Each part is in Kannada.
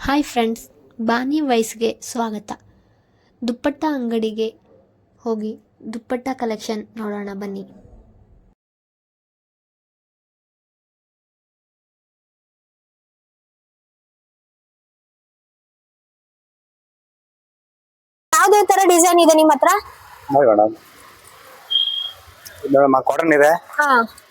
ಹಾಯ್ ಫ್ರೆಂಡ್ಸ್, ಬಾನಿ ವೈಸ್ಗೆ ಸ್ವಾಗತ. ದುಪ್ಪಟ್ಟ ಅಂಗಡಿಗೆ ಹೋಗಿ ದುಪ್ಪಟ್ಟ ಕಲೆಕ್ಷನ್ ನೋಡೋಣ ಬನ್ನಿ. ಯಾವ್ದೇ ತರ ಡಿಸೈನ್ ಇದೆ ನಿಮ್ಮ ಹತ್ರ? ನೋಡಿ ಮೇಡಮ್, ಇದು ಕಾಟನ್ ಇದೆ,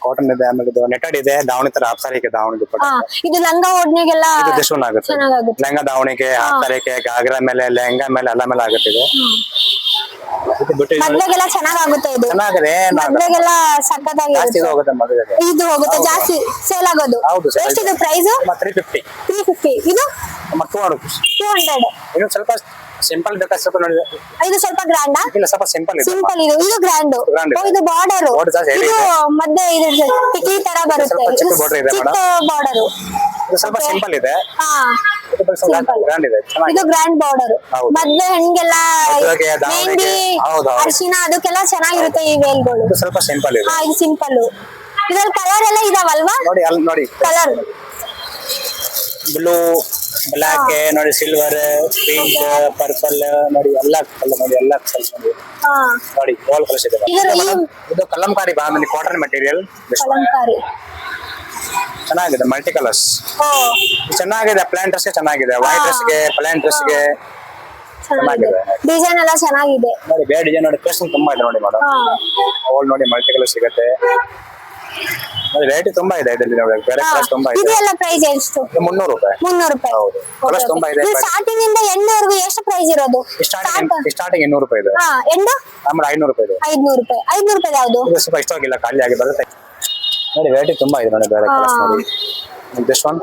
ಕಾಟನ್ ಇದೆ, ಆಮೇಲೆ ಇದು ನೆಟೆಡ್ ಇದೆ, ದಾವಣಿ ತರ ಹಾಫ್ ಸಾರಿಗೆ ದಾವಣಿ ದುಪ್ಪಟ್ಟ. ಇದು ಲಂಗ ಓಡ್ನಿಗೆಲ್ಲ ಇದು ಡಿಸ್ಕೌಂಟ್ ಆಗುತ್ತೆ. ಚೆನ್ನಾಗುತ್ತೆ. ಲೆಹಂಗಾ ದಾವಣಿಗೆ, ಹಾಫ್ ಸಾರಿಗೆ, ಗಾಗ್ರಾ ಮೇಲೆ, ಲೆಹಂಗಾ ಮೇಲೆ ಎಲ್ಲ ಮೇಲೆ ಆಗುತ್ತೆ. ಇದು ಮದ್ವೆಗೆಲ್ಲ ಚೆನ್ನಾಗುತ್ತೆ. ಇದು ಚೆನ್ನಾಗಿದೆ, ಮದ್ವೆಗೆಲ್ಲ ಸಕ್ಕತ್ತಾಗಿ ಜಾಸ್ತಿ ಹೋಗುತ್ತೆ ಮದುವೆಗೆ. ಇದು ಹೋಗುತ್ತೆ ಜಾಸ್ತಿ ಸೇಲ್ ಆಗೋದು. ಹೌದು. ಎಷ್ಟು ಇದು ಪ್ರೈಸ್? 350. 350. ಇದು 200. 200. ಇನ್ನು ಸ್ವಲ್ಪ ಸಿಂಪಲ್ ಬೇಕಾ? ಸ್ವಲ್ಪ ನೋಡಿ, ಇದು ಸ್ವಲ್ಪ ಗ್ರ್ಯಾಂಡ್. ಇಲ್ಲ, ಸ್ವಲ್ಪ ಸಿಂಪಲ್ ಇದೆ. ಸಿಂಪಲ್ ಇದೆ. ಇದು ಗ್ರ್ಯಾಂಡ್. ಇದು ಬಾರ್ಡರ್. ಇದು ಮಧ್ಯೆ ಇದು ಟಿಕ್ಕಿ ತರ ಬರುತ್ತೆ. ಚಿಕ್ಕ ಬಾರ್ಡರ್ ಇದೆ ಮೇಡಮ್. ಬಾರ್ಡರ್ ಇದು ಸ್ವಲ್ಪ ಸಿಂಪಲ್ ಇದೆ. ಗ್ರ್ಯಾಂಡ್ ಇದೆ, ಇದು ಗ್ರ್ಯಾಂಡ್ ಬಾರ್ಡರ್. ಮದ್ವೆ ಹೆಣ್ಗೆಲ್ಲ ಮೆಹಂದಿ, ಅರಿಶಿನ ಅದಕ್ಕೆಲ್ಲ ಚೆನ್ನಾಗಿರುತ್ತೆ ಈ ವೇಲ್ಗಳು. ಇದು ಸ್ವಲ್ಪ ಸಿಂಪಲ್ ಇದೆ. ಇದು ಸಿಂಪಲ್. ಇದ್ರಲ್ಲಿ ಕಲರ್ ಎಲ್ಲ ಇದಾವಲ್ವಾ? ನೋಡಿ, ಅಲ್ಲಿ ನೋಡಿ ಕಲರ್ ಬ್ಲೂ, ಬ್ಲಾಕ್, ನೋಡಿ ಸಿಲ್ವರ್, ಪಿಂಕ್, ಪರ್ಪಲ್, ನೋಡಿ ಎಲ್ಲ ಕಲರ್, ನೋಡಿ ಎಲ್ಲ ಕಲರ್ಸ್ ನೋಡಿ ಆಲ್ ಕಲರ್ಸ್ ಇದೆ. ಇದು ಕಲಂಕಾರಿ ಬಾಂಧನಿ ಕಾಟನ್ ಮೆಟೀರಿಯಲ್, ಕಲಂಕಾರಿ ಚೆನ್ನಾಗಿದೆ, ಮಲ್ಟಿ ಕಲರ್ಸ್ ಚೆನ್ನಾಗಿದೆ. ಪ್ಲಾನ್ ಡ್ರೆಸ್ ಚೆನ್ನಾಗಿದೆ, ವೈಟ್ ಡ್ರೆಸ್ ಗೆ, ಪ್ಲಾನ್ ಡ್ರೆಸ್ ಗೆ ಚೆನ್ನಾಗಿದೆ. ಡಿಸೈನ್ ಎಲ್ಲ ಚೆನ್ನಾಗಿದೆ. ನೋಡಿ ಬೇರೆ ಡಿಸೈನ್ ನೋಡಿ, ಕಲೆಕ್ಷನ್ ತುಂಬಾ ಇದೆ ನೋಡಿ ಮೇಡಮ್. ಆಲ್ ನೋಡಿ ಮಲ್ಟಿ ಕಲರ್ ಸಿಗುತ್ತೆ. ನೋಡಿ ರೇಟ್ ತುಂಬಾ ಇದೆ ಇದರಲ್ಲಿ, ನೋಡಿ ಬೇರೆ ಕಲರ್ಸ್ ತುಂಬಾ ಇದೆ. ಇದೆಲ್ಲ ಪ್ರೈಸ್ ಎಷ್ಟು? 300 ರೂಪಾಯಿ. 300 ರೂಪಾಯಿ. ಹೌದು, ಕಲರ್ಸ್ ತುಂಬಾ ಇದೆ. ಸ್ಟಾರ್ಟಿಂಗ್ ಇಂದ ಎಂಡ್ ವರೆಗೂ ಎಷ್ಟು ಪ್ರೈಸ್ ಇರೋದು? ಸ್ಟಾರ್ಟಿಂಗ್ 200 ರೂಪಾಯಿ ಇದೆ. ಎಂಡ್ ಆಮೇಲೆ 500 ರೂಪಾಯಿ ಇದೆ. 500 ರೂಪಾಯಿ. 500 ರೂಪಾಯಿ ಯಾವುದು? ಇದು ಸ್ವಲ್ಪ ಇಷ್ಟ ಆಗಿಲ್ಲ, ಖಾಲಿ ಆಗಿ ಬರುತ್ತೆ. ನೋಡಿ ರೇಟ್ ತುಂಬಾ ಇದೆ ನೋಡಿ, ಬೇರೆ ಕಲರ್ಸ್ ನೋಡಿ. ದಿಸ್ ಒನ್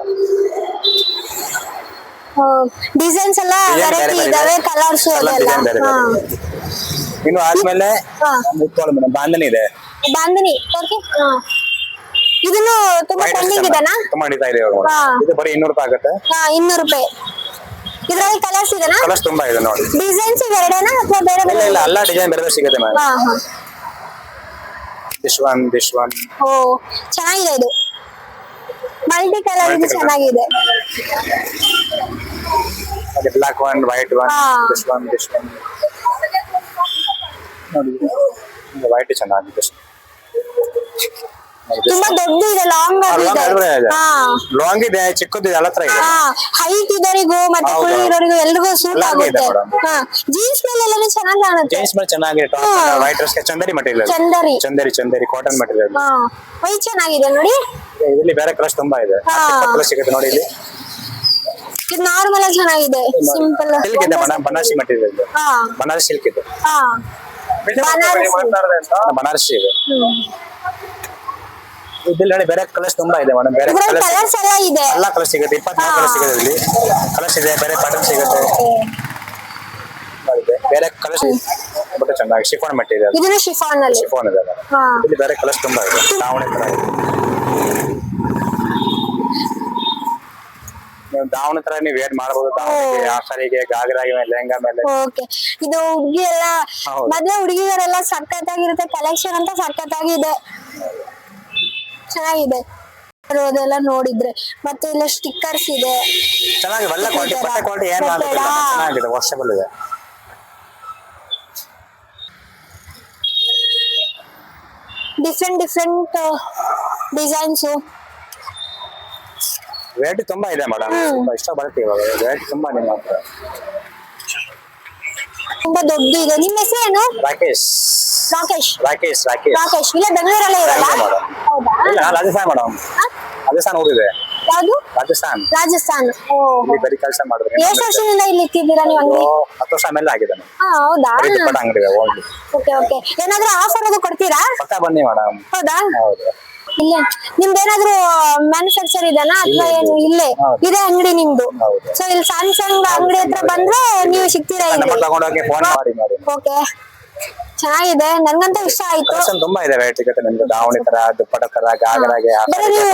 ಡಿಸೈನ್ಸ್ ಎಲ್ಲ ವೆರೈಟಿ ಇದಾವೆ, ಕಲರ್ಸ್ ಅದೆಲ್ಲ. ಇನ್ನು ಆದ್ಮೇಲೆ ಬಾಂಧನಿ ಇದೆ. ಬಾಂಧನಿ ಓಕೆ. ಇದನ್ನು ತುಂಬಾ ಟ್ರೆಂಡಿಂಗ್ ಇದೆನಾ? ತುಂಬಾ ನಡೀತಾ ಇದೆ ಇವಾಗ. ಇದು ಬರೀ 200 ರೂಪಾಯಿ ಆಗುತ್ತೆ. 200 ರೂಪಾಯಿ. ಇದರಲ್ಲಿ ಕಲರ್ಸ್ ಇದೆನಾ? ಕಲರ್ಸ್ ತುಂಬಾ ಇದೆ ನೋಡಿ. ಡಿಸೈನ್ಸ್ ಇವೆರಡೇನಾ ಅಥವಾ ಬೇರೆ ಬೇರೆ? ಇಲ್ಲ, ಎಲ್ಲ ಡಿಸೈನ್ ಬೇರೆ ಬೇರೆ ಸಿಗುತ್ತೆ ಮೇಡಮ್. ದಿಸ್ ಒನ್ ಓ ಚೆನ್ನಾಗಿದೆ. ಇದು ಮಲ್ಟಿ ಕಲರ್, ಇದು ಚೆನ್ನಾಗಿದೆ. ಅದೇ black one, white one, this one ನೋಡಿ. ವೈಟ್ ಚೆನ್ನಾಗಿದೆ, ತುಂಬಾ ದೊಡ್ಡ ಇದೆ, ಲಾಂಗ್ ಇದೆ. ಲಾಂಗ್ ಇದೆ, ಚಿಕ್ಕದಿದೆ, ಎಲ್ಲ ತರ ಇದೆ. ಹೈಟ್ ಇರೋರಿಗೂ ಮತ್ತೆ ಫುಲ್ ಇರೋರಿಗೂ ಎಲ್ರಿಗೂ ಸೂಟ್ ಆಗುತ್ತೆ. ಜೀನ್ಸ್ ಮೇಲೆ ಎಲ್ಲ ಚೆನ್ನಾಗಿ ಕಾಣುತ್ತೆ. ಜೀನ್ಸ್ ಮೇಲೆ ಚೆನ್ನಾಗಿದೆ. ವೈಟ್ ಡ್ರೆಸ್ ಗೆ Chanderi material, Chanderi cotton material. White ಚೆನ್ನಾಗಿದೆ ನೋಡಿ. ಇದರಲ್ಲಿ ಬೇರೆ ಕಲರ್ಸ್ ತುಂಬಾ ಇದೆ, ಕಲರ್ ಸಿಗುತ್ತೆ ನೋಡಿ. ಇಲ್ಲಿ ಇದು ನಾರ್ಮಲ್ ಆಗಿ ಚೆನ್ನಾಗಿದೆ, ಸಿಂಪಲ್ ಸಿಲ್ಕ್ ಇದೆ madam, Banarasi material. Banarasi silk ಇದೆ. ಬನಾರಸಿ ಇದೆ. ಇದ್ರಲ್ಲಿ ನೋಡಿ ಬೇರೆ ಕಲರ್ಸ್ ತುಂಬಾ ಇದೆ ಮೇಡಮ್. ಬೇರೆ ಕಲರ್ಸ್ ಎಲ್ಲ ಇದೆ, ಎಲ್ಲ ಕಲರ್ ಸಿಗುತ್ತೆ. 24 ಕಲರ್ ಸಿಗುತ್ತೆ ಇಲ್ಲಿ. ಕಲರ್ಸ್ ಇದೆ, ಬೇರೆ ಪ್ಯಾಟರ್ನ್ ಸಿಗುತ್ತೆ. ಬೇರೆ ಕಲರ್ಸ್ ಬಟ್ ಚೆನ್ನಾಗಿ ಶಿಫಾನ್ ಮೆಟೀರಿಯಲ್. ಇದನ್ನ ಶಿಫಾನ್ ಅಲ್ಲಿ ಶಿಫಾನ್ ಇದೆ. ಇಲ್ಲಿ ಬೇರೆ ಕಲರ್ಸ್ ತುಂಬಾ ಇದೆ. ದಾವಣಿ ತರ ಇದೆ. ನೀವು ದಾವಣಿ ತರ ನೀವು ವೇರ್ ಮಾಡಬಹುದು. ದಾವಣಿಗೆ, ಆಫರಿಗೆ, ಗಾಗ್ರಾಗೆ, ಲೆಹಂಗಾ ಮೇಲೆ. ಓಕೆ. ಇದು ಹುಡುಗಿ ಎಲ್ಲ ಮದ್ವೆ ಹುಡುಗಿಯರೆಲ್ಲ ಸಕ್ಕತ್ತಾಗಿರುತ್ತೆ. ಕಲೆಕ್ಷನ್ ಅಂತ ಸಕ್ಕತ್ತಾಗಿದೆ, ಚೆನ್ನಾಗಿದೆ. ಅದೆಲ್ಲ ನೋಡಿದ್ರೆ ಮತ್ತೆ ಇಲ್ಲ ಸ್ಟಿಕ್ಕರ್ಸ್ ಇದೆ. ಚೆನ್ನಾಗಿ ಒಳ್ಳೆ ಕ್ವಾಲಿಟಿ, ಬಟ್ಟೆ ಕ್ವಾಲಿಟಿ ಏನು ಆಗುತ್ತಿಲ್ಲ, ಚೆನ್ನಾಗಿದೆ, ವಾಷಬಲ್ ಇದೆ. Different designs. ವೆರೈಟಿ ತುಂಬಾ ಇದೆ ಮೇಡಮ್, ತುಂಬಾ ಇಷ್ಟ ಬರುತ್ತೆ ಇವಾಗ. ವೆರೈಟಿ ತುಂಬಾ ನಿಮ್ಮ ಹತ್ರ ತುಂಬಾ ದೊಡ್ಡ ಇದೆ. ನಿಮ್ಮ ಹೆಸರೇನು? ರಾಕೇಶ್. ಇಲ್ಲ ಬೆಂಗಳೂರಲ್ಲೇ ಇರಲ್ಲ? ಹೌದಾ? ಇಲ್ಲ, ರಾಜಸ್ಥಾನ್ ಮೇಡಮ್. ರಾಜಸ್ಥಾನ್ ಊರಿದೆ. ಯಾವುದು? ರಾಜಸ್ಥಾನ್. ಓಹ್, ಬರೀ ಕೆಲಸ ಮಾಡಿದ್ರೆ. ಎಷ್ಟು ವರ್ಷದಿಂದ ಇಲ್ಲಿ ಇಟ್ಟಿದ್ದೀರಾ ನೀವು ಅಂಗಡಿ? 10 ವರ್ಷ ಮೇಲೆ ಆಗಿದೆ. ಹೌದಾ? ಅಂಗಡಿ ಓಕೆ. ಏನಾದ್ರೂ ಆಫರ್ ಅದು ಕೊಡ್ತೀರಾ? ಪಕ್ಕ ಬನ್ನಿ ಮೇಡಮ್. ಹೌದಾ? ಹೌದು. ಇಲ್ಲೇ ನಿಮ್ದೇನಾದ್ರೂ ಮ್ಯಾನುಫ್ಯಾಕ್ಚರ್ ಇದೆನಾ ಅಥವಾ ಏನು? ಇಲ್ಲೇ ಇದೆ ಅಂಗಡಿ ನಿಮ್ದು. ಸೊ ಇಲ್ಲಿ ಸ್ಯಾಮ್ಸಂಗ್ ಅಂಗಡಿ ಹತ್ರ ಬಂದ್ರೆ ನೀವು ಸಿಗ್ತೀರಾ ಇಲ್ಲಿ. ಓಕೆ, ಚೆನ್ನಾಗಿದೆ, ನನ್ಗಂತೂ ಇಷ್ಟ ಆಯ್ತು. ತುಂಬಾ ಇದೆ ವೆರೈಟಿ ಸಿಗುತ್ತೆ ನಿಮ್ಗೆ. ದಾವಣಿ ತರ, ದುಪ್ಪಟ್ಟ ತರ, ಗಾಗ್ರಾಗೆ. ಬರೀ ನೀವು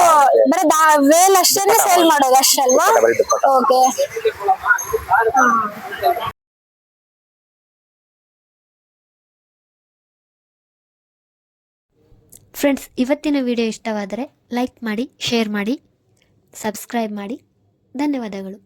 ಬರೀ ವೇಲ್ ಅಷ್ಟೇ ಸೇಲ್ ಮಾಡೋದು ಅಷ್ಟೇ ಅಲ್ವಾ? ಓಕೆ. ಫ್ರೆಂಡ್ಸ್, ಇವತ್ತಿನ ವಿಡಿಯೋ ಇಷ್ಟವಾದರೆ ಲೈಕ್ ಮಾಡಿ, ಶೇರ್ ಮಾಡಿ, ಸಬ್ಸ್ಕ್ರೈಬ್ ಮಾಡಿ. ಧನ್ಯವಾದಗಳು.